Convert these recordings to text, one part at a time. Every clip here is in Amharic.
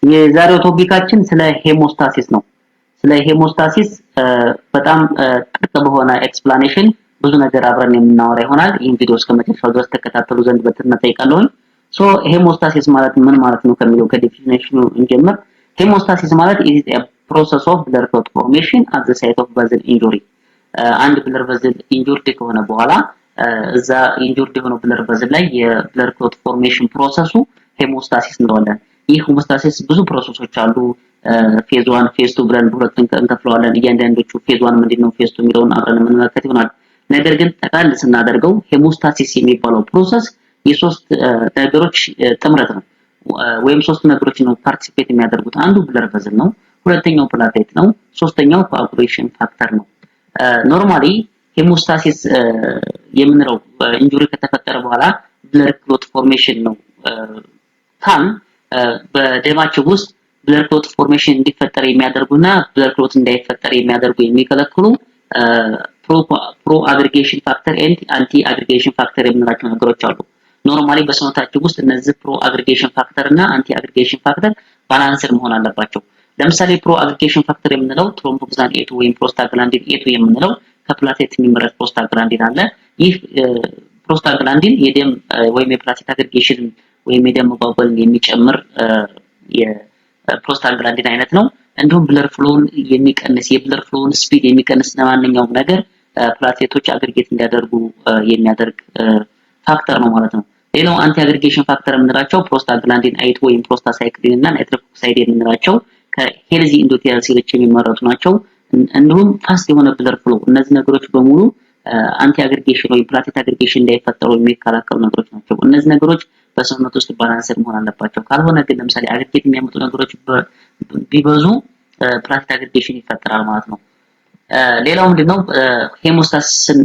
የዛሬው ቶፒካችን ስለ ሄሞስታሲስ ነው። ስለ ሄሞስታሲስ በጣም ጥልቅ በሆነ ኤክስፕላኔሽን ብዙ ነገር አብረን የምናወራ ይሆናል። ይህን ቪዲዮ እስከመጨረሻው ድረስ ተከታተሉ ዘንድ በትህትና እጠይቃለሁ። ሶ ሄሞስታሲስ ማለት ምን ማለት ነው ከሚለው ከዲፊኒሽኑ እንጀምር። ሄሞስታሲስ ማለት is a process of blood clot formation at the site of vessel injury። አንድ ብለድ ቨዝል ኢንጁርድ ከሆነ በኋላ እዛ ኢንጁርድ የሆነው ብለድ ቨዝል ላይ የብለድ ክሎት ፎርሜሽን ፕሮሰሱ ሄሞስታሲስ እንለዋለን። ይህ ሄሞስታሲስ ብዙ ፕሮሰሶች አሉ። ፌዝ 1 ፌዝ 2 ብለን በሁለት እንከፍለዋለን። እያንዳንዶቹ ፌዝ 1 ምንድነው ፌዝ 2 የሚለውን አብረን የምንመለከት ይሆናል። ነገር ግን ጠቃል ስናደርገው ሄሞስታሲስ የሚባለው ፕሮሰስ የሶስት ነገሮች ጥምረት ነው። ወይም ሶስት ነገሮች ነው ፓርቲሲፔት የሚያደርጉት። አንዱ ብለድ ቨዝል ነው፣ ሁለተኛው ፕላቴት ነው፣ ሶስተኛው ኮአጉሌሽን ፋክተር ነው። ኖርማሊ ሄሞስታሲስ የምንለው ኢንጁሪ ከተፈጠረ በኋላ ብለድ ክሎት ፎርሜሽን ነው። ካም በደማችን ውስጥ ብለድ ክሎት ፎርሜሽን እንዲፈጠር የሚያደርጉና ብለድ ክሎት እንዳይፈጠር የሚያደርጉ የሚከለክሉ ፕሮ አግሪጌሽን ፋክተር ኤንድ አንቲ አግሪጌሽን ፋክተር የምንላቸው ነገሮች አሉ። ኖርማሊ በሰውነታችን ውስጥ እነዚህ ፕሮ አግሪጌሽን ፋክተር እና አንቲ አግሪጌሽን ፋክተር ባላንስድ መሆን አለባቸው። ለምሳሌ ፕሮ አግሪጌሽን ፋክተር የምንለው ትሮምቦክሳን ኤ2 ወይም ፕሮስታግላንዲን ኤ2 የምንለው ከፕላቴት የሚመረት ፕሮስታግላንዲን አለ። ይህ ፕሮስታግላንዲን የደም ወይም የፕላቴት አግሪጌሽን ወይም የደም መጓጓልን የሚጨምር የፕሮስታግላንዲን አይነት ነው። እንዲሁም ብለድ ፍሎውን የሚቀንስ የብለድ ፍሎውን ስፒድ የሚቀንስ ለማንኛውም ነገር ፕላቴቶች አግሪጌት እንዲያደርጉ የሚያደርግ ፋክተር ነው ማለት ነው። ሌላው አንቲ አግሪጌሽን ፋክተር የምንላቸው ፕሮስታግላንዲን አይት ወይም ፕሮስታሳይክሊን እና ናይትሪክ ኦክሳይድ የምንላቸው ከሄልዚ ኢንዶቴሊያል ሴሎች የሚመረቱ ናቸው። እንዲሁም ፋስት የሆነ ብለድ ፍሎ እነዚህ ነገሮች በሙሉ አንቲ አግሪጌሽን ወይም ፕላቴት አግሪጌሽን እንዳይፈጠሩ የሚከላከሉ ነገሮች ናቸው። እነዚህ ነገሮች በሰውነት ውስጥ ባላንስድ መሆን አለባቸው። ካልሆነ ግን ለምሳሌ አግሪጌት የሚያመጡ ነገሮች ቢበዙ ፕላቴት አግሪጌሽን ይፈጠራል ማለት ነው። ሌላው ምንድነው ሄሞስታሲስን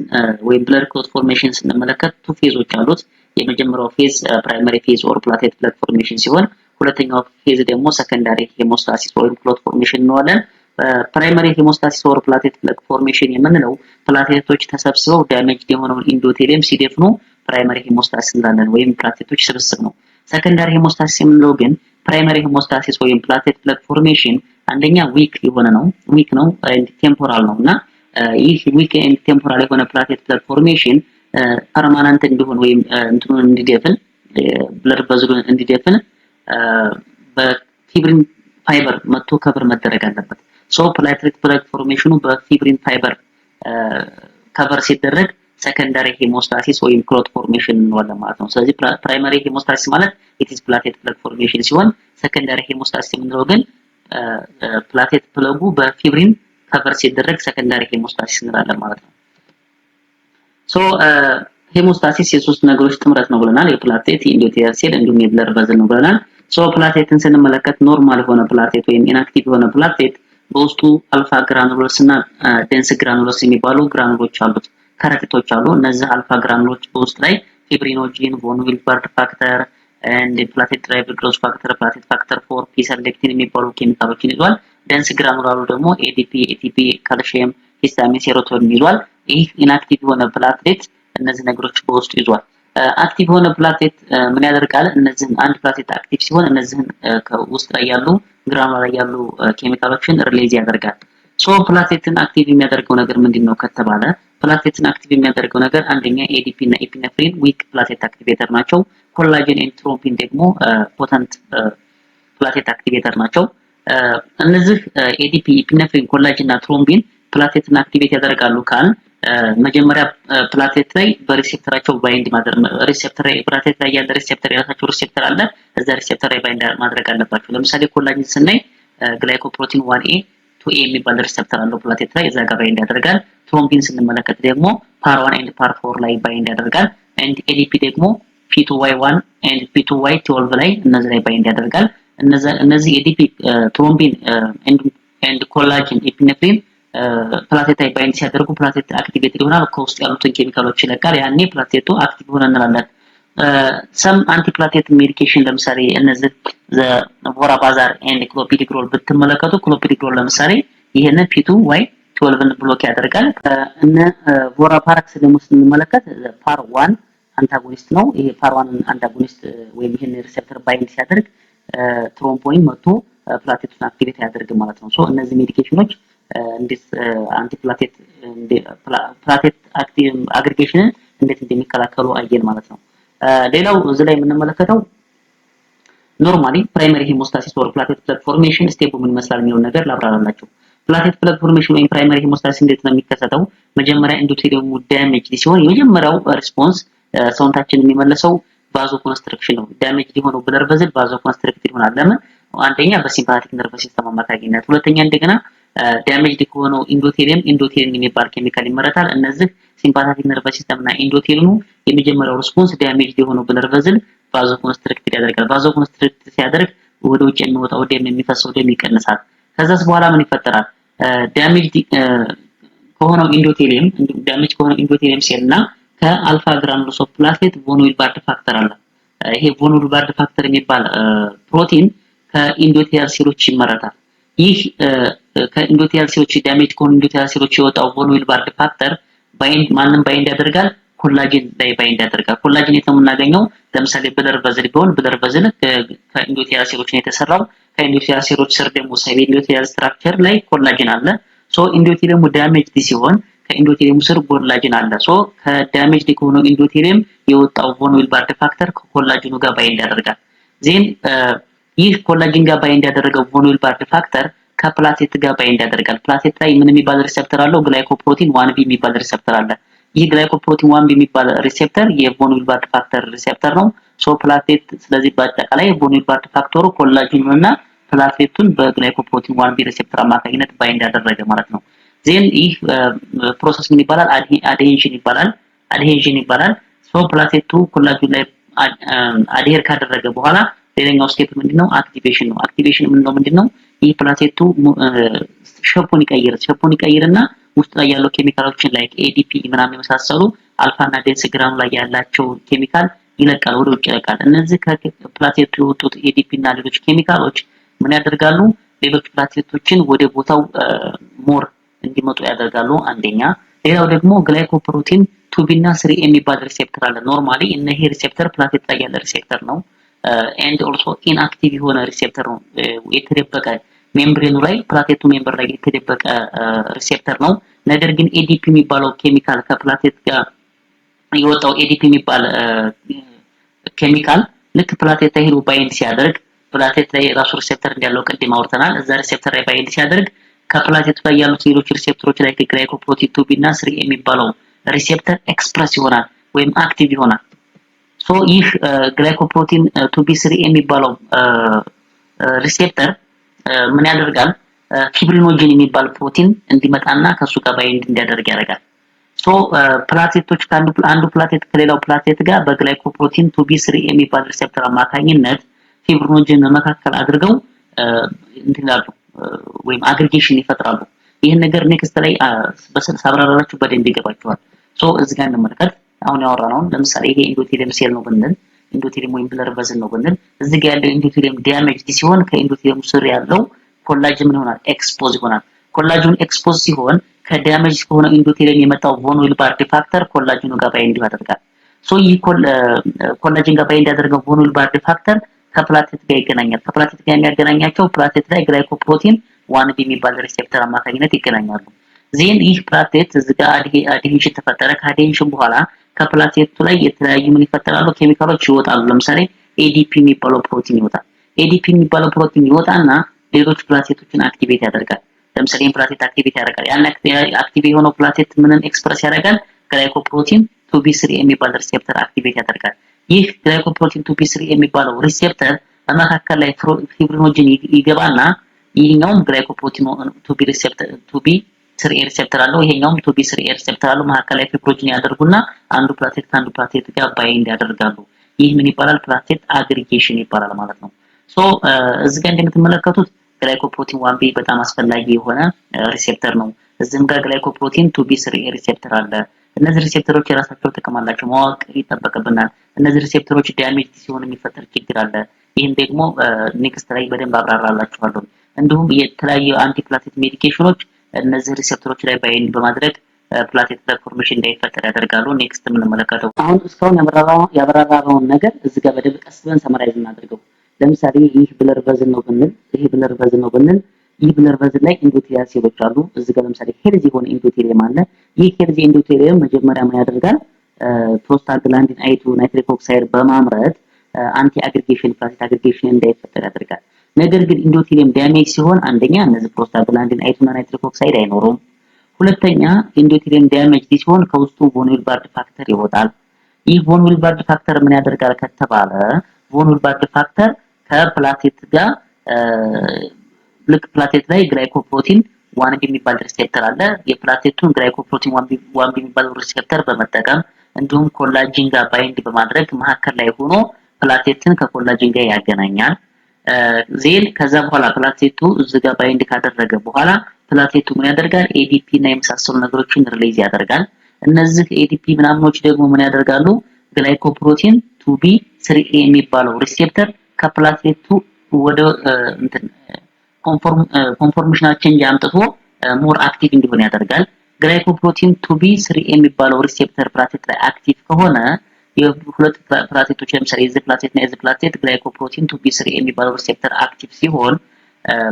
ወይም ብለድ ክሎት ፎርሜሽን ስንመለከት ቱ ፌዞች አሉት። የመጀመሪያው ፌዝ ፕራይመሪ ፌዝ ኦር ፕላቴት ብለድ ፎርሜሽን ሲሆን ሁለተኛው ፌዝ ደግሞ ሰከንዳሪ ሄሞስታሲስ ወይም ክሎት ፎርሜሽን እንለዋለን። ፕራይመሪ ሄሞስታሲስ ኦር ፕላቴት ብለድ ፎርሜሽን የምንለው ፕላቴቶች ተሰብስበው ዳሜጅ የሆነውን ኢንዶቴሊየም ሲደፍኑ ፕራይመሪ ሄሞስታሲስ እንላለን ወይም ፕላቴቶች ስብስብ ነው። ሰከንዳሪ ሄሞስታሲስ የምንለው ግን ፕራይመሪ ሄሞስታሲስ ወይም ፕላቴት ብለድ ፎርሜሽን አንደኛ ዊክ ነው ኤንድ ቴምፖራል ነውና ይህ ዊክ ኤንድ ቴምፖራል የሆነ ፕላቴት ብለድ ፎርሜሽን ፐርማነንት እንዲሆን ወይም እንትኑን እንዲደፍን ብለድ ቨዝሉን እንዲደፍን በፊብሪን ፋይበር መጥቶ ከቨር መደረግ አለበት። ሶ ፕላቴት ብለድ ፎርሜሽኑ በፊብሪን ፋይበር ከቨር ሲደረግ ሰከንዳሪ ሄሞስታሲስ ወይም ክሎት ፎርሜሽን እንለዋለን ማለት ነው። ስለዚህ ፕራይመሪ ሄሞስታሲስ ማለት it is ፕላቴት ብለድ ፎርሜሽን ሲሆን ሰከንዳሪ ሄሞስታሲስ የምንለው ግን ፕላቴት ፕለጉ በፊብሪን ከቨር ሲደረግ ሰከንዳሪ ሄሞስታሲስ እንላለን ማለት ነው። ሶ ሄሞስታሲስ የሶስት ነገሮች ጥምረት ነው ብለናል። የፕላቴት የኢንዶቴሊያል ሴል እንዲሁም የብለድ ቨዝል ነው ብለናል። ሶ ፕላቴትን ስንመለከት ኖርማል የሆነ ፕላቴት ወይም ኢንአክቲቭ የሆነ ፕላቴት በውስጡ አልፋ ግራኑሎስ እና ዴንስ ግራኑሎስ የሚባሉ ግራኑሎች አሉት፣ ከረጢቶች አሉ። እነዚህ አልፋ ግራኑሎች በውስጥ ላይ ፊብሪኖጂን፣ ቮን ዊልበርግ ፋክተር and ፕላቴት ድራይቭድ ግሮዝ ፋክተር፣ ፕላቴት ፋክተር 4 ፒ ሰሌክቲን የሚባሉ ኬሚካሎችን ይዟል። ዴንስ ግራኑላሉ ደግሞ ኤዲፒ፣ ኤቲፒ፣ ካልሲየም፣ ሂስታሚን፣ ሴሮቶኒን ይዟል። ይህ ኢንአክቲቭ የሆነ ፕላቴት እነዚህ ነገሮች በውስጡ ይዟል። አክቲቭ የሆነ ፕላቴት ምን ያደርጋል? እነዚህን አንድ ፕላቴት አክቲቭ ሲሆን እነዚህን ከውስጥ ላይ ያሉ ግራኑላ ላይ ያሉ ኬሚካሎችን ሪሊዝ ያደርጋል። ሶ ፕላቴትን አክቲቭ የሚያደርገው ነገር ምንድነው ከተባለ ፕላቴትን አክቲቭ የሚያደርገው ነገር አንደኛ ኤዲፒ እና ኤፒኔፍሪን ዊክ ፕላቴት አክቲቬተር ናቸው። ኮላጅን ኤንድ ትሮምቢን ደግሞ ፖተንት ፕላቴት አክቲቬተር ናቸው። እነዚህ ኤዲፒ፣ ኤፒኔፍሪን፣ ኮላጅን እና ትሮምቢን ፕላቴትን አክቲቬት ያደርጋሉ ካል መጀመሪያ ፕላቴት ላይ በሪሴፕተራቸው ባይንድ ሪሴፕተር ፕላቴት ላይ ያለ ሪሴፕተር የራሳቸው ሪሴፕተር አለ። እዛ ሪሴፕተር ላይ ባይንድ ማድረግ አለባቸው። ለምሳሌ ኮላጅን ስናይ ግላይኮፕሮቲን 1A 2A የሚባል ሪሴፕተር አለው ፕላቴት ላይ፣ እዛ ጋር ባይንድ ያደርጋል። ትሮምቢን ስንመለከት ደግሞ ፓር 1 ኤንድ ፓር 4 ላይ ባይንድ ያደርጋል። ኤንድ ኤዲፒ ደግሞ P2Y1 ኤንድ P2Y12 ላይ እነዚህ ላይ ባይንድ ያደርጋል። እነዚህ ኤዲፒ፣ ትሮምቢን ኤንድ ኮላጅን፣ ኤፒኔፍሪን ፕላቴት ላይ ባይንድ ሲያደርጉ ፕላቴት አክቲቬትድ ይሆናል። ከውስጥ ያሉትን ኬሚካሎች ይለቃል። ያኔ ፕላቴቱ አክቲቭ ሆነ እንላለን። ሰም አንቲፕላቴት ሜዲኬሽን ለምሳሌ እነዚህ ቮራባዛር ኤንድ ክሎፒዲግሮል ብትመለከቱ ክሎፒዲግሮል ለምሳሌ ይሄን P2Y12ን ብሎክ ያደርጋል። እነ ቮራፓራክስ ደግሞ ስንመለከት ፓር 1 አንታጎኒስት ነው። ይሄ ፓር 1 አንታጎኒስት ወይም ይሄን ሪሴፕተር ባይንድ ሲያደርግ ትሮምቦይን መጥቶ ፕላቴቱን አክቲቬት ያደርግ ማለት ነው። ሶ እነዚህ ሜዲኬሽኖች እንዴት አንቲፕላቴት ፕላቴት አግሪጌሽንን እንዴት እንደሚከላከሉ አየን ማለት ነው። ሌላው እዚህ ላይ የምንመለከተው ኖርማሊ ፕራይመሪ ሄሞስታሲስ ኦር ፕላቴት ፕለግ ፎርሜሽን ስቴፕ ምን ይመስላል የሚለው ነገር ላብራራላችሁ። ፕላቴት ፕለግ ፎርሜሽን ወይም ፕራይመሪ ሄሞስታሲስ እንዴት ነው የሚከሰተው? መጀመሪያ ኢንዶቴሊየሙ ዳሜጅ ሲሆን የመጀመሪያው ሪስፖንስ ሰውነታችን የሚመለሰው ቫዞ ኮንስትሪክሽን ነው። ዳሜጅ የሆነው ብለድ ቨዝል ቫዞ ኮንስትሪክት ይሆናል። ለምን? አንደኛ በሲምፓቲክ ነርቨስ ሲስተም አማካኝነት፣ ሁለተኛ እንደገና ዳሜጅ ከሆነው ኢንዶቴሊየም የሚባል ኬሚካል ይመረታል። እነዚህ ሲምፓቲክ ነርቨስ ሲስተም እና ኢንዶቴሊየሙ የመጀመሪያው ሪስፖንስ ዳሜጅ የሆነው ብለድ ቨዝል ቫዞ ኮንስትሪክት ያደርጋል። ቫዞ ኮንስትሪክት ሲያደርግ ወደ ውጭ የሚወጣው ደም የሚፈሰው ደም ይቀንሳል። ከዛስ በኋላ ምን ይፈጠራል? ዳሜጅ ከሆነው ኢንዶቴሊየም ሴል እና ከአልፋ ግራኑሎስ ኦፍ ፕላቴት ቮን ዊልባርድ ፋክተር አለ። ይሄ ቮን ዊልባርድ ፋክተር የሚባል ፕሮቲን ከኢንዶቴሊየል ሴሎች ይመረታል። ይህ ከኢንዶቴሊየል ሴሎች ዳሜጅ ከሆኑ ኢንዶቴሊየል ሴሎች የወጣው ቮን ዊልባርድ ፋክተር ባይንድ ያደርጋል ኮላጅን ላይ ባይንድ ያደርጋል። ኮላጅን የምናገኘው ለምሳሌ ብለድ ቨዝል ቢሆን ብለድ ቨዝል ከኢንዶቴሊየል ሴሎች ነው የተሰራው። ከኢንዶቴሊየል ሴሎች ስር ደግሞ ሳብ ኢንዶቴሊየል ስትራክቸር ላይ ኮላጅን አለ። ሶ ኢንዶቴሊየሙ ዳሜጅ ሲሆን ከኢንዶቴሊየሙ ስር ኮላጅን አለ። ሶ ከዳሜጅ ከሆነው ኢንዶቴሊየም የወጣው ቮን ዊልባርድ ፋክተር ከኮላጅኑ ጋር ባይንድ ያደርጋል። ዜን ይህ ኮላጅን ጋር ባይንድ ያደረገው ቮን ዊልባርድ ፋክተር ከፕላቴት ጋር ባይንድ ያደርጋል። ፕላቴት ላይ ምን የሚባል ሪሴፕተር አለው? ግላይኮፕሮቲን 1B የሚባል ሪሴፕተር አለ። ይህ ግላይኮፕሮቲን 1B የሚባል ሪሴፕተር የቮን ዊልባርድ ፋክተር ሪሴፕተር ነው። ሶ ፕላቴት ስለዚህ በአጠቃላይ ቮን ዊልባርድ ፋክተሩ ኮላጅኑንና ፕላቴቱን በግላይኮፕሮቲን 1B ሪሴፕተር አማካኝነት ባይንድ ያደረገ ማለት ነው። ዜን ይህ ፕሮሰስ ምን ይባላል? አድሄዥን ይባላል። ሶ ፕላቴቱ ኮላጅን ላይ አድሄር ካደረገ በኋላ ሌላኛው ስቴፕ ምንድነው? አክቲቬሽን ነው። አክቲቬሽን ምንድነው? ይህ ፕላቴቱ ሸፖን ይቀይርና ውስጥ ላይ ያለው ኬሚካሎችን ላይክ ADP ምናምን የመሳሰሉ አልፋ እና ዴንስ ግራም ላይ ያላቸው ኬሚካል ይለቃል፣ ወደ ውጭ ይለቃል። እነዚህ ከፕላቴቱ የወጡት ADP እና ሌሎች ኬሚካሎች ምን ያደርጋሉ? ሌሎች ፕላቴቶችን ወደ ቦታው ሞር እንዲመጡ ያደርጋሉ። አንደኛ። ሌላው ደግሞ ግላይኮፕሮቲን 2B እና 3A የሚባል ሪሴፕተር አለ። ኖርማሊ እነዚህ ሪሴፕተር ፕላቴት ላይ ያለ ሪሴፕተር ነው። ኤንድ ኦልሶ ኢንአክቲቭ የሆነ ሪሴፕተር ነው። የተደበቀ ሜምብሬኑ ላይ ፕላቴቱ ሜምበር ላይ የተደበቀ ሪሴፕተር ነው። ነገር ግን ADP የሚባለው ኬሚካል ከፕላቴት ጋር የወጣው ADP የሚባል ኬሚካል ልክ ፕላቴት ላይ ሄዶ ባይንድ ሲያደርግ ፕላቴት ላይ ራሱ ሪሴፕተር እንዳለው ቅድም አውርተናል። እዛ ሪሴፕተር ላይ ባይንድ ሲያደርግ ከፕላቴቱ ላይ ያሉት ሌሎች ሪሴፕተሮች ላይ ግላይኮፕሮቲን 2B እና 3A የሚባለው ሪሴፕተር ኤክስፕረስ ይሆናል ወይም አክቲቭ ይሆናል። ሶ ይህ ግላይኮፕሮቲን 2B 3A የሚባለው ሪሴፕተር ምን ያደርጋል? ፊብሪኖጅን የሚባል ፕሮቲን እንዲመጣና ከሱ ጋር ባይንድ እንዲያደርግ ያደርጋል። ሶ ፕላቴቶች አንዱ ፕላቴት ከሌላው ፕላቴት ጋር በግላይኮፕሮቲን 2B 3A የሚባል ሪሴፕተር አማካኝነት ፊብሪኖጅን መካከል አድርገው እንትላሉ ወይም አግሪጌሽን ይፈጥራሉ። ይሄን ነገር ኔክስት ላይ በስልስ አብራራላችሁ በደንብ ይገባችኋል። ሶ እዚህ ጋር እንመልከት። አሁን ያወራነው ለምሳሌ ይሄ ኢንዶቴሊየም ሴል ነው ብንል ኢንዶቴሊየም ወይም ብለድ ቨዝል ነው ብንል እዚህ ጋር ያለው ኢንዶቴሊየም ዳሜጅ ሲሆን ከኢንዶቴሊየም ስር ያለው ኮላጅን ምን ይሆናል? ኤክስፖዝ ይሆናል። ኮላጅን ኤክስፖዝ ሲሆን ከዳሜጅ ከሆነ ኢንዶቴሊየም የመጣው ቮን ዊልባርድ ፋክተር ኮላጅኑ ጋር ባይንድ ያደርጋል። ሶ ይህ ኮላጅን ጋር ባይንድ ያደርገው ቮን ዊልባርድ ፋክተር ከፕላቴት ጋር ይገናኛል። ከፕላቴት ጋር የሚያገናኛቸው ፕላቴት ላይ ግላይኮፕሮቲን 1B የሚባል ሪሴፕተር አማካኝነት ይገናኛሉ። ዜን ይህ ፕላቴት እዚህ ጋር አድሄንሽን ተፈጠረ። ከአድሄንሽን በኋላ ከፕላቴቱ ላይ የተለያዩ ምን ይፈጠራሉ? ኬሚካሎች ይወጣሉ። ለምሳሌ ADP የሚባለው ፕሮቲን ይወጣል። ADP የሚባለው ፕሮቲን ይወጣና ሌሎች ፕላቴቶችን አክቲቬት ያደርጋል። ለምሳሌ ፕላቴት አክቲቬት ያደርጋል። ያን አክቲቬት የሆነው ፕላቴት ምንን ኤክስፕረስ ያደርጋል? ግላይኮፕሮቲን 2B 3A የሚባል ሪሴፕተር አክቲቬት ያደርጋል። ይህ ግላይኮፕሮቲን 2B 3A የሚባለው ሪሴፕተር በመካከል ላይ ፊብሪኖጅን ይገባና ይሄኛውም ግላይኮፕሮቲን 2B 3A ሪሴፕተር አለው። ይሄኛውም 2B 3A ሪሴፕተር አለው። መካከል ላይ ፊብሪኖጅን ያደርጉና አንዱ ፕላቴት ከአንዱ ፕላቴት ጋር ባይንድ ያደርጋሉ። ይህ ምን ይባላል? ፕላቴት አግሪጌሽን ይባላል ማለት ነው። ሶ እዚህ ጋር እንደምትመለከቱት ግላይኮፕሮቲን 1B በጣም አስፈላጊ የሆነ ሪሴፕተር ነው። እዚህም ጋር ግላይኮፕሮቲን 2B 3A ሪሴፕተር አለ። እነዚህ ሪሴፕተሮች የራሳቸው ጥቅም አላቸው፣ ማወቅ ይጠበቅብናል። እነዚህ ሪሴፕተሮች ዳሜጅ ሲሆን የሚፈጠር ችግር አለ። ይህን ደግሞ ኔክስት ላይ በደንብ አብራራላችኋለሁ። እንዲሁም የተለያዩ አንቲፕላቴት ሜዲኬሽኖች እነዚህ ሪሴፕተሮች ላይ ባይንድ በማድረግ ፕላቴት ፎርሜሽን እንዳይፈጠር ያደርጋሉ። ኔክስት የምንመለከተው አሁን እስካሁን ያብራራውን ነገር እዚህ ጋር በደንብ ቀስ ብለን ሰመራይዝ እናድርገው። ለምሳሌ ይህ ብለር ቨዝል ነው ብንል ይህ ብለር ቨዝል ላይ ኢንዶቴሊየም ሴሎች አሉ። እዚህ ጋር ለምሳሌ ሄልዚ የሆነ ኢንዶቴሊየም አለ። ይህ ሄልዚ ኢንዶቴሊየም መጀመሪያ ምን ያደርጋል? ፕሮስታግላንዲን አይ2 ናይትሪክ ኦክሳይድ በማምረት አንቲ አግሪጌሽን ፕላስቲክ አግሪጌሽን እንዳይፈጠር ያደርጋል። ነገር ግን ኢንዶቴሊየም ዳሜጅ ሲሆን አንደኛ እነዚህ ፕሮስታግላንዲን አይ2 እና ናይትሪክ ኦክሳይድ አይኖሩም። ሁለተኛ ኢንዶቴሊየም ዳሜጅ ሲሆን ከውስጡ ቮን ዊልባርድ ፋክተር ይወጣል። ይህ ቮን ዊልባርድ ፋክተር ምን ያደርጋል ከተባለ ቮን ዊልባርድ ፋክተር ከፕላቴት ጋር ልክ ፕላቴት ላይ ግላይኮፕሮቲን ዋን የሚባል ሪሴፕተር አለ። የፕላቴቱን ግላይኮፕሮቲን ዋን የሚባል ሪሴፕተር በመጠቀም እንዲሁም ኮላጂን ጋር ባይንድ በማድረግ መሀከል ላይ ሆኖ ፕላቴትን ከኮላጂን ጋር ያገናኛል። ዜል ከዛ በኋላ ፕላቴቱ እዚህ ጋር ባይንድ ካደረገ በኋላ ፕላቴቱ ምን ያደርጋል? ኤዲፒ እና የመሳሰሉ ነገሮችን ሪሊዝ ያደርጋል። እነዚህ ኤዲፒ ምናምኖች ደግሞ ምን ያደርጋሉ? ግላይኮፕሮቲን 2B 3A የሚባለው ሪሴፕተር ከፕላቴቱ ወደ እንትን ኮንፎርሜሽናል ቼንጅ አምጥቶ ሞር አክቲቭ እንዲሆን ያደርጋል። ግላይኮፕሮቲን 2B 3A የሚባለው ሪሴፕተር ፕላቴት ላይ አክቲቭ ከሆነ የሁለት ፕላቴቶች ለምሳሌ የዚህ ፕላቴት እና የዚህ ፕላቴት ግላይኮፕሮቲን 2B 3A የሚባለው ሪሴፕተር አክቲቭ ሲሆን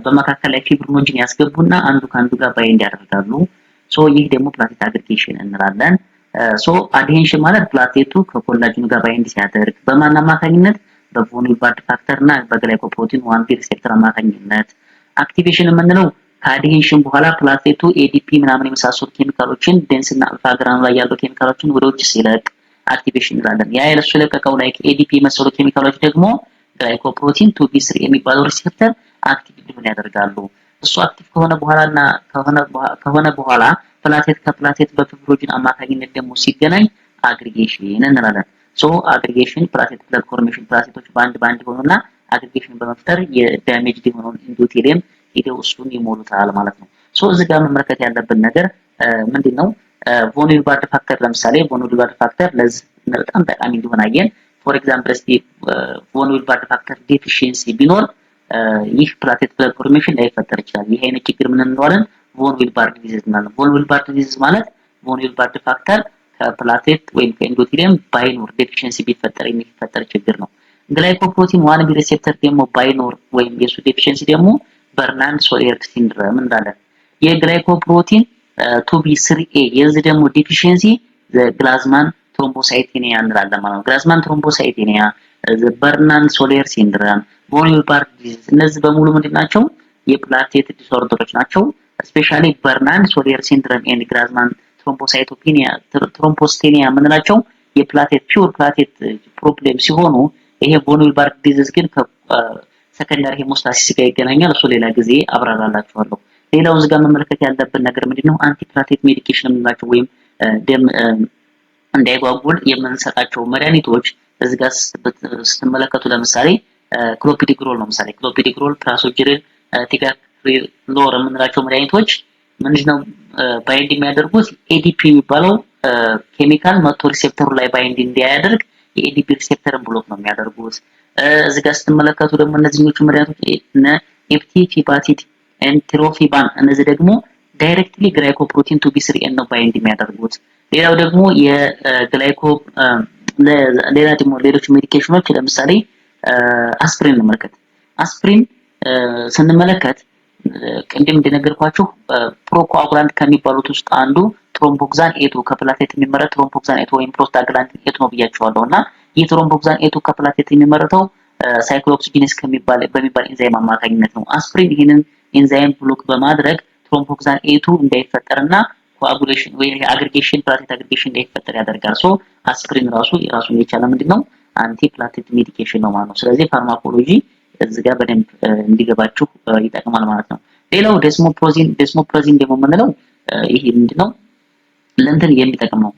በመካከል ላይ ፊብሪኖጅን ያስገቡና አንዱ ከአንዱ ጋር ባይንድ ያደርጋሉ። ሶ ይህ ደግሞ ፕላቴት አግሪጌሽን እንላለን። ሶ አድሄንሽን ማለት ፕላቴቱ ከኮላጅኑ ጋር ባይንድ ሲያደርግ በማን አማካኝነት? በቮን ዊልባርድ ፋክተር እና በግላይኮፕሮቲን 1B ሪሴፕተር አማካኝነት። አክቲቬሽን የምንለው ከአድሄንሽን በኋላ ፕላቴቱ ኤዲፒ ምናምን የመሳሰሉ ኬሚካሎችን ዴንስ እና አልፋ ግራኑ ላይ ያሉ ኬሚካሎችን ወደ ውጭ ሲለቅ አክቲቬሽን እንላለን። ያ የለሱ የለቀቀው ላይ ኤዲፒ የመሰሉ ኬሚካሎች ደግሞ ግላይኮፕሮቲን 2B 3A የሚባለው ሪሴፕተር አክቲቭ እንዲሆን ያደርጋሉ። እሱ አክቲቭ ከሆነ በኋላ ፕላቴት ከፕላቴት በፊብሮጅን አማካኝነት ደግሞ ሲገናኝ አግሪጌሽን እንላለን። ሶ አግሪጌሽን ፕላቴት ብለድ ፎርሜሽን ፕላቴቶች ባንድ ሆኑና አግሪጌሽን በመፍጠር የዳሜጅ የሆነውን ኢንዶቴሊየም ሄደው እሱን ይሞሉታል ማለት ነው። ሶ እዚህ ጋር መመልከት ያለብን ነገር ምንድነው? ቮን ዊልባርድ ፋክተር ለምሳሌ ቮን ዊልባርድ ፋክተር ለዚህ በጣም ጠቃሚ እንደሆነ አየን። ፎር ኤግዛምፕል እስቲ ቮን ዊልባርድ ፋክተር ዴፊሺየንሲ ቢኖር ይህ ፕላቴት ብለድ ፎርሜሽን ላይፈጠር ይችላል። ይሄ አይነት ችግር ምን እንለዋለን? ቮን ዊልባርድ ዲዚዝ ማለት ነው። ቮን ዊልባርድ ዲዚዝ ማለት ቮን ዊልባርድ ፋክተር ከፕላቴት ወይም ከኢንዶቴሊየም ባይኖር ዴፊሺየንሲ ቢፈጠር የሚፈጠር ችግር ነው። ግላይኮፕሮቲን 1B ሪሴፕተር ደግሞ ባይኖር ወይም የሱ ዴፊሺየንሲ ደግሞ በርናንድ ሶሊየር ሲንድሮም እንላለን። የግላይኮፕሮቲን 2B 3A የዚህ ደግሞ ዴፊሺየንሲ ግላዝማን ትሮምቦሳይቲኒያ እንላለን ማለት ነው። ግላዝማን ትሮምቦሳይቲኒያ፣ በርናንድ ሶሊየር ሲንድሮም፣ ቮን ዊልባርድ ዲዚዝ እነዚህ በሙሉ ምንድናቸው? የፕላቴት ዲስኦርደሮች ናቸው። ስፔሻሊ በርናንድ ሶሊየር ሲንድሮም ኤንድ ግላዝማን ትሮምቦሳይቲኒያ የምንላቸው የፕላቴት ፒውር ፕላቴት ፕሮብሌም ሲሆኑ ይሄ ቮን ዊልባርድ ዲዚዝ ግን ከሰከንዳሪ ሄሞስታሲስ ጋር ይገናኛል። እሱ ሌላ ጊዜ አብራራላችኋለሁ። ሌላው እዚህ ጋር መመልከት ያለብን ነገር ምንድነው? አንቲ ፕላቴት ሜዲኬሽን የምንላቸው ወይም ደም እንዳይጓጉል የምንሰጣቸው መድኃኒቶች እዚህ ጋር ስትመለከቱ ለምሳሌ ክሎፒዲግሮል ነው። ለምሳሌ ክሎፒዲግሮል፣ ፕራሶጅሪን፣ ቲጋክሪሎር የምንላቸው መድኃኒቶች ምንድነው ባይንድ የሚያደርጉት? ኤዲፒ የሚባለው ኬሚካል መጥቶ ሪሴፕተሩ ላይ ባይንድ እንዲያደርግ የኤዲፒ ሪሴፕተርን ብሎክ ነው የሚያደርጉት። እዚህ ጋር ስትመለከቱ ደግሞ እነዚህኞቹ መድኃኒቶች ኤፍቲፊባቲድ ኤንትሮፊባን እነዚህ ደግሞ ዳይሬክትሊ ግላይኮፕሮቲን 2B 3A ነው ባይንድ የሚያደርጉት። ሌላው ደግሞ ሌላ ደግሞ ሌሎች ሜዲኬሽኖች ለምሳሌ አስፕሪን እንመልከት። አስፕሪን ስንመለከት ቅድም እንደነገርኳችሁ ፕሮኮአጉላንት ከሚባሉት ውስጥ አንዱ ትሮምቦክሳን ኤቱ ከፕላቴት የሚመረት ትሮምቦክሳን ኤቱ ወይም ፕሮስታግላንዲን ኤቱ ነው ብያቸዋለሁና ይህ ትሮምቦክሳን ኤቱ ከፕላቴት የሚመረተው ሳይክሎኦክሲጂኔስ በሚባል ኤንዛይም አማካኝነት ነው። አስፕሪን ይህንን ኤንዛይም ብሎክ በማድረግ ትሮምቦክሳን ኤቱ እንዳይፈጠርና ኮአጉሌሽን ወይ አግሪጌሽን ፕላቴት አግሪጌሽን እንዳይፈጠር ያደርጋል። ሶ አስፕሪን ራሱን የቻለ ምንድነው አንቲ ፕላቴት ሜዲኬሽን ነው ማለት ነው። ስለዚህ ፋርማኮሎጂ እዚህ ጋር በደንብ እንዲገባችሁ ይጠቅማል ማለት ነው። ሌላው ዴስሞፕሮዚን ደግሞ የምንለው ይሄ ምንድነው? ለእንትን የሚጠቅም ነው።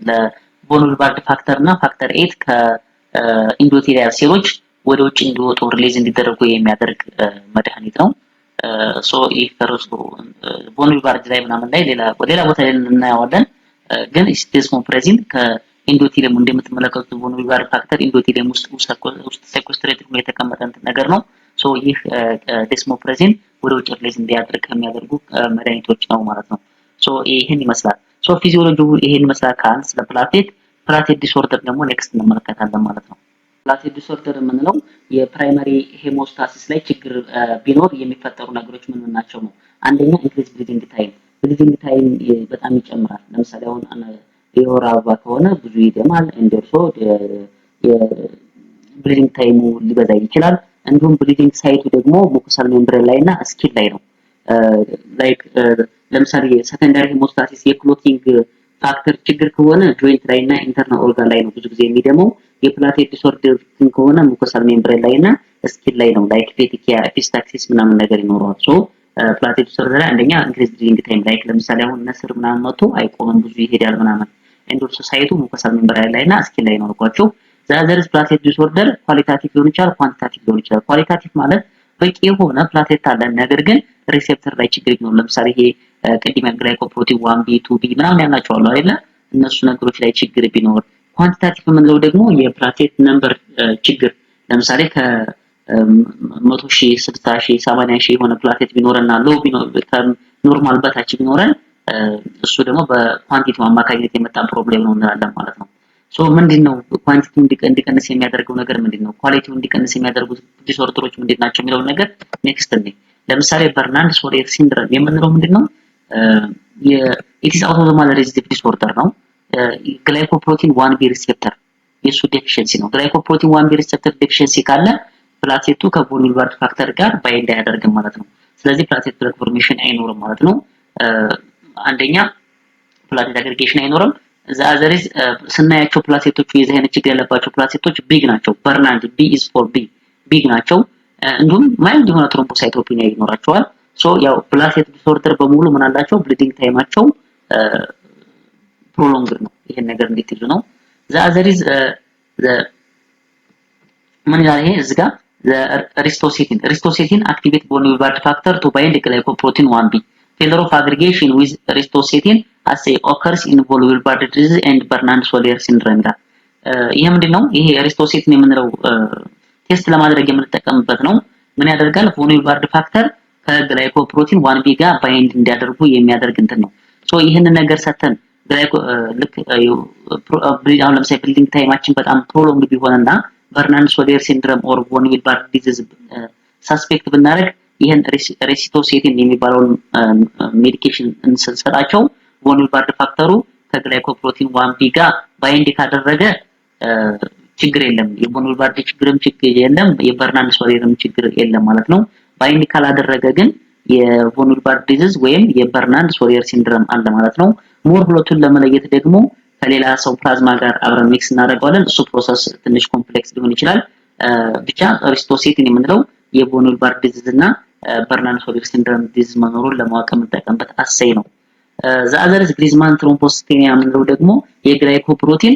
ለቮን ዊልባርድ ፋክተር እና ፋክተር 8 ከኢንዶቴሊየር ሴሎች ወደ ውጭ እንዲወጡ ሪሊዝ እንዲደረጉ የሚያደርግ መድኃኒት ነው። ሶ ይህ ፈርስቱ ቮን ዊልባርድ ላይ ምናምን ላይ ሌላ ቦታ ላይ እናያዋለን። ግን ዴስሞፕሮዚን ከኢንዶቴሊየም እንደምትመለከቱት ቮን ዊልባርድ ፋክተር ኢንዶቴሊየም ውስጥ ሴኩስትሬትድ ሆኖ የተቀመጠ ነገር ነው። ሶ ይህ ዴስሞፕሮዚን ወደ ውጭ ሪሊዝ እንዲያደርግ ከሚያደርጉ መድኃኒቶች ነው ማለት ነው። ሶ ይሄን ይመስላል። ሶ ፊዚዮሎጂው ይሄን ይመስላል ካል ስለ ፕላቴት ዲስኦርደር ደግሞ ኔክስት እንመለከታለን ማለት ነው። ፕላቴት ዲስኦርደር የምንለው የፕራይመሪ ሄሞስታሲስ ላይ ችግር ቢኖር የሚፈጠሩ ነገሮች ምን ናቸው ነው። አንደኛ ኢንክሪዝ ብሊዲንግ ታይም በጣም ይጨምራል። ለምሳሌ አሁን የወር አበባ ከሆነ ብዙ ይደማል እንደርሶ የብሊዲንግ ታይሙ ሊበዛ ይችላል። እንዲሁም ብሊዲንግ ሳይቱ ደግሞ ሙኮሳል ሜምብሬን ላይ እና ስኪን ላይ ነው። ላይክ ለምሳሌ ሰከንዳሪ ሄሞስታሲስ የክሎቲንግ ፋክተር ችግር ከሆነ ጆይንት ላይ እና ኢንተርናል ኦርጋን ላይ ነው ብዙ ጊዜ የሚደመው። የፕላቴት ዲስኦርደር ከሆነ ሙኮሳል ሜምብሬን ላይ እና ስኪን ላይ ነው። ላይክ ፔቲኪያ ኤፒስታክሲስ ምናምን ነገር ይኖረዋል። ሶ ፕላቴት ዲስኦርደር ላይ አንደኛ ኢንክሪዝ ብሊዲንግ ታይም ላይክ ለምሳሌ አሁን ነስር ምናምን መጥቶ አይቆምም ብዙ ይሄዳል ምናምን። ኤንዶርሶ ሳይቱ ሙኮሳል ሜምብሬን ላይ እና ስኪን ላይ ነው አልኳቸው። ዘአዘርስ ፕላቴት ዲስኦርደር ኳሊታቲቭ ሊሆን ይችላል፣ ኳንቲታቲቭ ሊሆን ይችላል። ኳሊታቲቭ ማለት በቂ የሆነ ፕላቴት አለ ነገር ግን ሪሴፕተር ላይ ችግር ይኖር። ለምሳሌ ይሄ ቅድም ግላይኮፕሮቲን 1B 2B ምናምን ያላቸው አሉ አይደለ? እነሱ ነገሮች ላይ ችግር ቢኖር። ኳንቲታቲቭ የምንለው ደግሞ የፕላቴት ነምበር ችግር ለምሳሌ ከ100,000 60,000 80,000 የሆነ ፕላቴት ቢኖርና ሎው ቢኖር ከኖርማል በታች ቢኖረን እሱ ደግሞ በኳንቲቲው አማካኝነት የመጣ ፕሮብሌም ነው እንላለን ማለት ነው። ሶ ምንድነው ኳንቲቲው እንዲቀንስ የሚያደርገው ነገር ምንድነው? ኳሊቲው እንዲቀንስ የሚያደርጉት ዲስኦርደሮች ምንድናቸው የሚለው ነገር ኔክስት ነው። ለምሳሌ በርናንድ ሶሊየር ሲንድሮም የምንለው ምንድነው? የኢትስ አውቶሶማል ሬሲሲቭ ዲስኦርደር ነው። ግላይኮፕሮቲን 1B ሪሴፕተር የሱ ዴፊሺየንሲ ነው። ግላይኮፕሮቲን 1B ሪሴፕተር ዴፊሺየንሲ ካለ ፕላቴቱ ከቮን ዊልባርድ ፋክተር ጋር ባይንድ አያደርግም ማለት ነው። ስለዚህ ፕላቴት ብለድ ፎርሜሽን አይኖርም ማለት ነው። አንደኛ ፕላቴት አግሪጌሽን አይኖርም። ዘአዘሪዝ ስናያቸው ፕላቴቶቹ የዚህ አይነት ችግር ያለባቸው ፕላቴቶች ቢግ ናቸው። በርናንድ B is for ቢግ ናቸው። እንዲሁም ማይልድ የሆነ ትሮምቦሳይቶፒኒያ ይኖራቸዋል። ሶ ያው ፕላቴት ዲስኦርደር በሙሉ ምን አላቸው? ብሊዲንግ ታይማቸው ፕሮሎንግድ ነው። ይሄን ነገር እንዴት ይሉ ነው? ዘአዘሪዝ ምን ይላል ይሄ እዚህ ጋር ሪስቶሴቲን አክቲቬት ቦን ዊልባርድ ፋክተር ቱ ባይንድ ግላይኮፕሮቲን 1B failure of aggregation with ristocetin as occurs in von Willebrand disease and Bernard Solier syndrome ይላል። ይሄ ምንድነው? ይሄ ሪስቶሴቲን የምንለው ቴስት ለማድረግ የምንጠቀምበት ነው። ምን ያደርጋል? von Willebrand ፋክተር ከግላይኮፕሮቲን 1B ጋር ባይንድ እንዲያደርጉ የሚያደርግ እንትን ነው። ሶ ይሄንን ነገር ሰተን ልክ አሁን ለምሳሌ ብሊዲንግ ታይማችን በጣም ፕሮሎንግ ቢሆንና በርናንድ ሶሊየር ሲንድሮም ኦር ቮን ዊልባርድ ዲዚዝ ሳስፔክት ብናደርግ ይሄን ሬሲቶሴቲን የሚባለውን ሜዲኬሽን እንሰጣቸው ቮን ዊልባርድ ፋክተሩ ከግላይኮፕሮቲን 1B ጋር ባይንድ ካደረገ ችግር የለም። የቮን ዊልባርድ ችግርም ችግር የለም፣ የበርናንድ ሶሊየርም ችግር የለም ማለት ነው። ባይንድ ካላደረገ ግን የቮን ዊልባርድ ዲዚዝ ወይም የበርናንድ ሶሊየር ሲንድሮም አለ ማለት ነው። ሞር ሁለቱን ለመለየት ደግሞ ከሌላ ሰው ፕላዝማ ጋር አብረን ሚክስ እናደርገዋለን። እሱ ፕሮሰስ ትንሽ ኮምፕሌክስ ሊሆን ይችላል። ብቻ ሪስቶሴቲን የምንለው የቮን ዊልባርድ ዲዚዝ እና በርናንድ ሶሊየር ሲንድሮም ዲዚዝ መኖሩን ለማወቅ የምንጠቀምበት አሰይ ነው። ዘአዘርስ ግሪዝማን ትሮምቦሲቶፔኒያ የምንለው ደግሞ የግላይኮፕሮቲን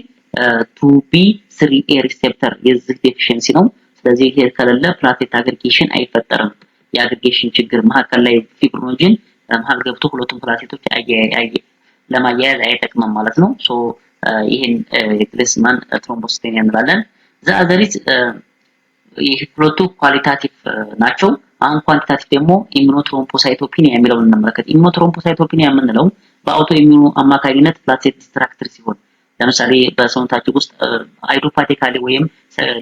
2B3A ሪሴፕተር የዚህ ዴፊሺየንሲ ነው። ስለዚህ ይሄ ከሌለ ፕላቴት አግሪጌሽን አይፈጠርም። የአግሪጌሽን ችግር መሀከል ላይ ፊብሪኖጅን መሀል ገብቶ ሁለቱም ፕላቴቶች ለማያያዝ አይጠቅምም ማለት ነው። ሶ ይሄን የግሪዝማን ትሮምቦሲቶፔኒያ እንላለን። ዘአዘርስ ይሄ ሁለቱ ኳሊታቲቭ ናቸው። አሁን ኳንቲታቲቭ ደግሞ ኢሚኖትሮምቦሳይቶፒኒያ የሚለውን እንመለከት። ኢሚኖትሮምቦሳይቶፒኒያ የምንለው በአውቶ ኢሚኑ አማካኝነት ፕላቴት ዲስትራክተር ሲሆን ለምሳሌ በሰውነታችን ውስጥ ሃይድሮፓቲካሊ ወይም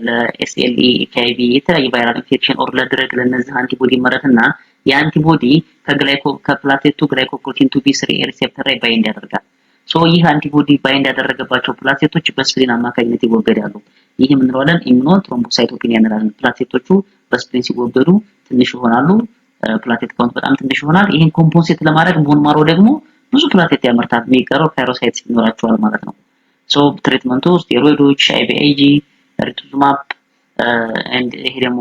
ለኤስኤልኢ ኤችአይቪ የተለያየ ቫይራል ኢንፌክሽን ኦር ለድረግ ለነዚህ አንቲቦዲ መረትና የአንቲቦዲ ከፕላቴቱ ግላይኮፕሮቲን 2B3A ሪሴፕተር ላይ ባይንድ ያደርጋል። ሶ ይህ አንቲቦዲ ባይንድ ያደረገባቸው ፕላቴቶች በስፕሊን አማካኝነት ይወገዳሉ። ይህ ምን እንለዋለን? ኢሚኖትሮምቦሳይቶፒኒያ እንላለን። ፕላቴቶቹ በስፕሊን ሲወገዱ ትንሽ ይሆናሉ። ፕላቴት ካውንት በጣም ትንሽ ይሆናል። ይሄን ኮምፖንሴት ለማድረግ ቦን ማሮ ደግሞ ብዙ ፕላቴት ያመርታል። የሚቀረው ካይሮሳይትስ ይኖራቸዋል ማለት ነው። ሶ ትሪትመንቱ ስቴሮይዶች፣ አይቪአይጂ፣ ሪቱዚማብ ኤንድ ይሄ ደግሞ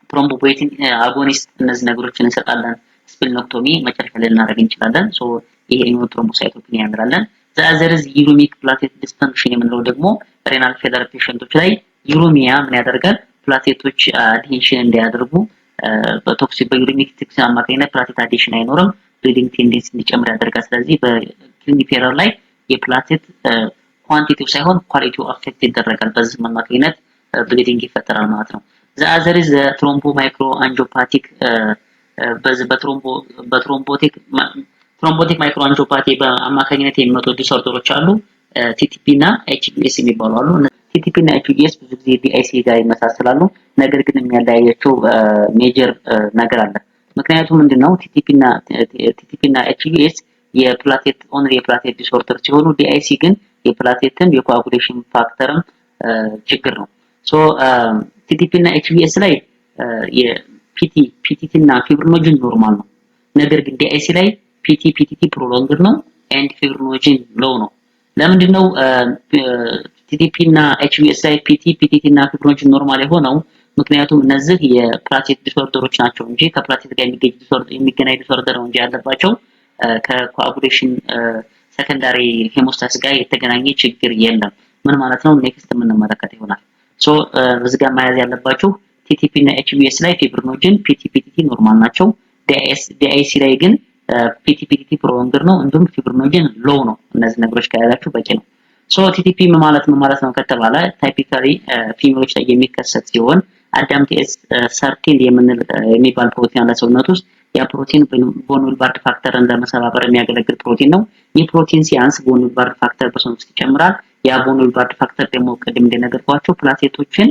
ትሮምቦፖይቲን አጎኒስት እነዚህ ነገሮችን እንሰጣለን። ስፕሊኖክቶሚ መጨረሻ ላይ ልናደርግ እንችላለን። ሶ ይሄ ኢሚኖትሮምቦሳይቶፒኒያ እንላለን። ዘአዘርስ ዩሪሚክ ፕላቴት ዲስፈንክሽን የምንለው ደግሞ ሬናል ፌለር ፔሸንቶች ላይ ዩሪሚያ ምን ያደርጋል? ፕላቴቶች አዲሽን እንዲያደርጉ በቶክሲክ በዩሪሚክ ቶክሲን አማካኝነት ፕላቴት አዲሽን አይኖርም፣ ብሊዲንግ ቴንደንሲ እንዲጨምር ያደርጋል። ስለዚህ በክሊኒክ ፌለር ላይ የፕላቴት ኳንቲቲው ሳይሆን ኳሊቲው አፌክት ይደረጋል። በዚህ አማካኝነት ብሊዲንግ ይፈጠራል ማለት ነው። ዘአዘርስ ትሮምቦ ማይክሮ አንጂኦፓቲክ በዚህ በትሮምቦቲክ ማይክሮ አንጂኦፓቲ በአማካኝነት የሚመጡ ዲስኦርደሮች አሉ። ቲቲፒ እና ኤችቢኤስ የሚባሉ አሉ። ቲቲፒ እና ኤችቢኤስ ብዙ ጊዜ ዲአይሲ ጋር ይመሳሰላሉ። ነገር ግን የሚያለያያቸው ሜጀር ነገር አለ። ምክንያቱም ምንድነው ቲቲፒ እና ኤችቢኤስ የፕላቴት ኦንሊ የፕላቴት ዲስኦርደር ሲሆኑ ዲአይሲ ግን የፕላቴትን የኮአጉሌሽን ፋክተርም ችግር ነው። ሶ ቲቲፒ እና ኤችቢኤስ ላይ ፒቲቲ እና ፊብሪኖጅን ኖርማል ነው። ነገር ግን ዲአይሲ ላይ ፒቲቲ ፕሮሎንግድ ነው ኤንድ ፊብሪኖጅን ሎው ነው። ለምንድነው ቲቲፒ እና ኤችቢኤስ ላይ ፒቲቲ እና ፊብሪኖጅን ኖርማል የሆነው? ምክንያቱም እነዚህ የፕላቴት ዲስኦርደሮች ናቸው እንጂ ከፕላቴት ጋር የሚገናኝ ዲስኦርደር ነው እንጂ ያለባቸው ከኮአጉሌሽን ሰከንዳሪ ሄሞስታሲስ ጋር የተገናኘ ችግር የለም። ምን ማለት ነው? ኔክስት የምንመለከት ይሆናል። ሶ እዚህ ጋር መያዝ ያለባችሁ ቲቲፒ እና ኤችቢኤስ ላይ ፊብሪኖጅን ፒቲቲ ኖርማል ናቸው። ዲአይሲ ላይ ግን ፒቲቲ ፕሮሎንግድ ነው እንዲሁም ፊብሪኖጅን ሎው ነው። እነዚህ ነገሮች ከያዛችሁ በቂ ነው። ሶ ቲቲፒ ምን ማለት ነው ከተባለ ታይፒካሊ ፊሜሎች ላይ የሚከሰት ሲሆን አዳምቲኤስ 13 የሚባል ፕሮቲን አለ ሰውነት ውስጥ። ያ ፕሮቲን ቦን ዊልባርድ ፋክተርን ለመሰባበር የሚያገለግል ፕሮቲን ነው። ይህ ፕሮቲን ሲያንስ ቦን ዊልባርድ ፋክተር በሰውነት ውስጥ ይጨምራል። ያ ቦን ዊልባርድ ፋክተር ደግሞ ቅድም እንደነገርኳችሁ ፕላቴቶችን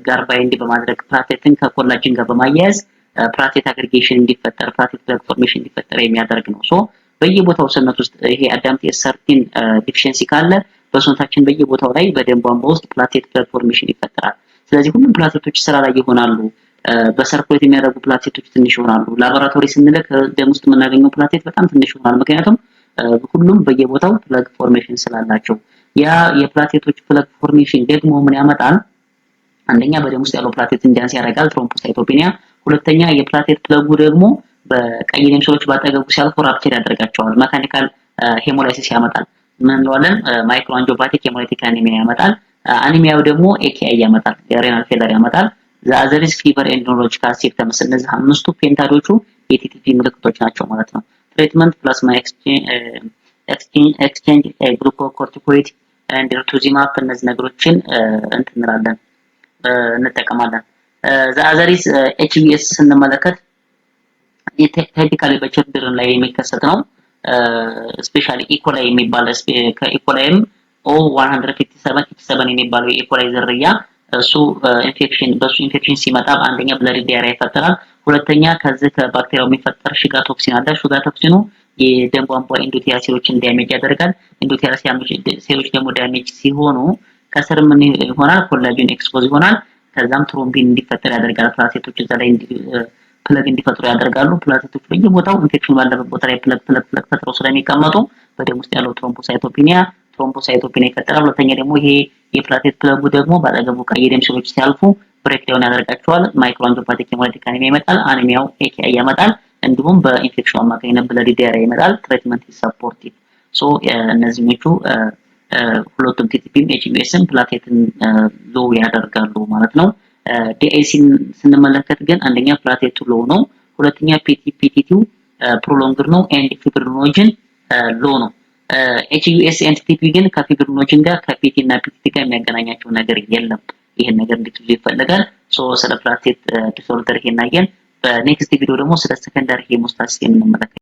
ጋር ባይንድ በማድረግ ፕላቴትን ከኮላጅን ጋር በማያያዝ ፕላቴት አግሪጌሽን እንዲፈጠር ፕላቴት ብለድ ፎርሜሽን እንዲፈጠር የሚያደርግ ነው። ሶ በየቦታው ሰውነት ውስጥ ይሄ አዳምቲኤስ 13 ዲፊሸንሲ ካለ በሰውነታችን በየቦታው ላይ በደም ቧንቧ ውስጥ ፕላቴት ብለድ ፎርሜሽን ይፈጠራል። ስለዚህ ሁሉም ፕላቴቶች ስራ ላይ ይሆናሉ። በሰርኩሌት የሚያደርጉ ፕላቴቶች ትንሽ ይሆናሉ። ላቦራቶሪ ስንልክ ደም ውስጥ የምናገኘው ፕላቴት በጣም ትንሽ ይሆናል። ምክንያቱም ሁሉም በየቦታው ፕለግ ፎርሜሽን ስላላቸው። ያ የፕላቴቶች ፕለግ ፎርሜሽን ደግሞ ምን ያመጣል? አንደኛ በደም ውስጥ ያለው ፕላቴት እንዲያንስ ያደርጋል፣ ትሮምቦሳይቶፔኒያ። ሁለተኛ የፕላቴት ፕለጉ ደግሞ በቀይ ደም ሴሎች ባጠገቡ ሲያልፉ ራፕቸር ያደርጋቸዋል። መካኒካል ሄሞላይሲስ ያመጣል። ምን እንለዋለን? ማይክሮ አንጂኦፓቲክ ሄሞላይቲክ አኒሚያ ያመጣል። አኒሚያው ደግሞ ኤኬአይ ያመጣል፣ የሬናል ፌለር ያመጣል። ዘአዘሪስ ፊቨር ኤንድ ኒውሮሎጂካል ሲምፕተምስ። እነዚህ አምስቱ ፔንታዶቹ የቲቲፒ ምልክቶች ናቸው ማለት ነው። ትሪትመንት ፕላዝማ ኤክስቼንጅ ግሉኮኮርቲኮይድ ኤንድ ሪቱዚማብ እነዚህ ነገሮችን እንላለን እንጠቀማለን። ዘአዘሪስ ኤችቢኤስ ስንመለከት ታይፒካሊ በችልድረን ላይ የሚከሰት ነው። ስፔሻሊ ኢኮላይ የሚባል ከኢኮላይም O157 የሚባለው የኢኮላይ ዝርያ እሱ ኢንፌክሽን ሲመጣ አንደኛ ብለድ ዲያሪያ ይፈጠራል። ሁለተኛ ከዚህ ከባክቴሪያው የሚፈጠር ሹጋ ቶክሲን አለ። ሹጋ ቶክሲኑ የደም ቧንቧ ኢንዶቴሊያ ሴሎችን ዳሜጅ ያደርጋል። ኢንዶቴሊያ ሴሎች ደግሞ ዳሜጅ ሲሆኑ ከስር ምን ይሆናል? ኮላጅን ኤክስፖዝ ይሆናል። ከዛም ትሮምቢን እንዲፈጠር ያደርጋል። ፕላቴቶች እዛ ላይ ፕለግ እንዲፈጥሩ ያደርጋሉ። ፕላቴቶች በየቦታው ኢንፌክሽን ባለበት ቦታ ላይ ፕለግ ፈጥረው ስለሚቀመጡ በደም ውስጥ ያለው ትሮምቦሳይቶፔኒያ ይፈጠራል። ሁለተኛ ደግሞ ይሄ የፕላቴት ፕለጉ ደግሞ ባጠገቡ ቀይ ደም ሴሎች ሲያልፉ ብሬክዳውን ያደርጋቸዋል። ማይክሮ አንጂኦፓቲክ ሄሞላይቲክ አኒሚያ ይመጣል። አኒሚያው ኤኬአይ ያመጣል። እንዲሁም በኢንፌክሽኑ አማካኝነት ብለድ ዲያሪያ ይመጣል። ትሪትመንት ኢዝ ሰፖርቲቭ። ሶ እነዚህኞቹ ሁለቱም ቲቲፒም ኤችቢኤስም ፕላቴትን ሎው ያደርጋሉ ማለት ነው። ዲአይሲን ስንመለከት ግን አንደኛ ፕላቴቱ ሎው ነው። ሁለተኛ ፒቲቲው ፕሮሎንግድ ነው ኤንድ ፊብሪኖጅን ሎው ነው። ኤችዩኤስ ኤንድ ቲቲፒ ግን ከፊብሪኖጅን ጋር ከፒቲ እና ፒቲቲ ጋር የሚያገናኛቸው ነገር የለም። ይሄን ነገር እንድትይዙ ይፈልጋል። ሶ ስለ ፕላቴት ዲስኦርደር ይሄን አየን። በኔክስት ቪዲዮ ደግሞ ስለ ሰከንዳሪ ሄሞስታሲስ የምንመለከት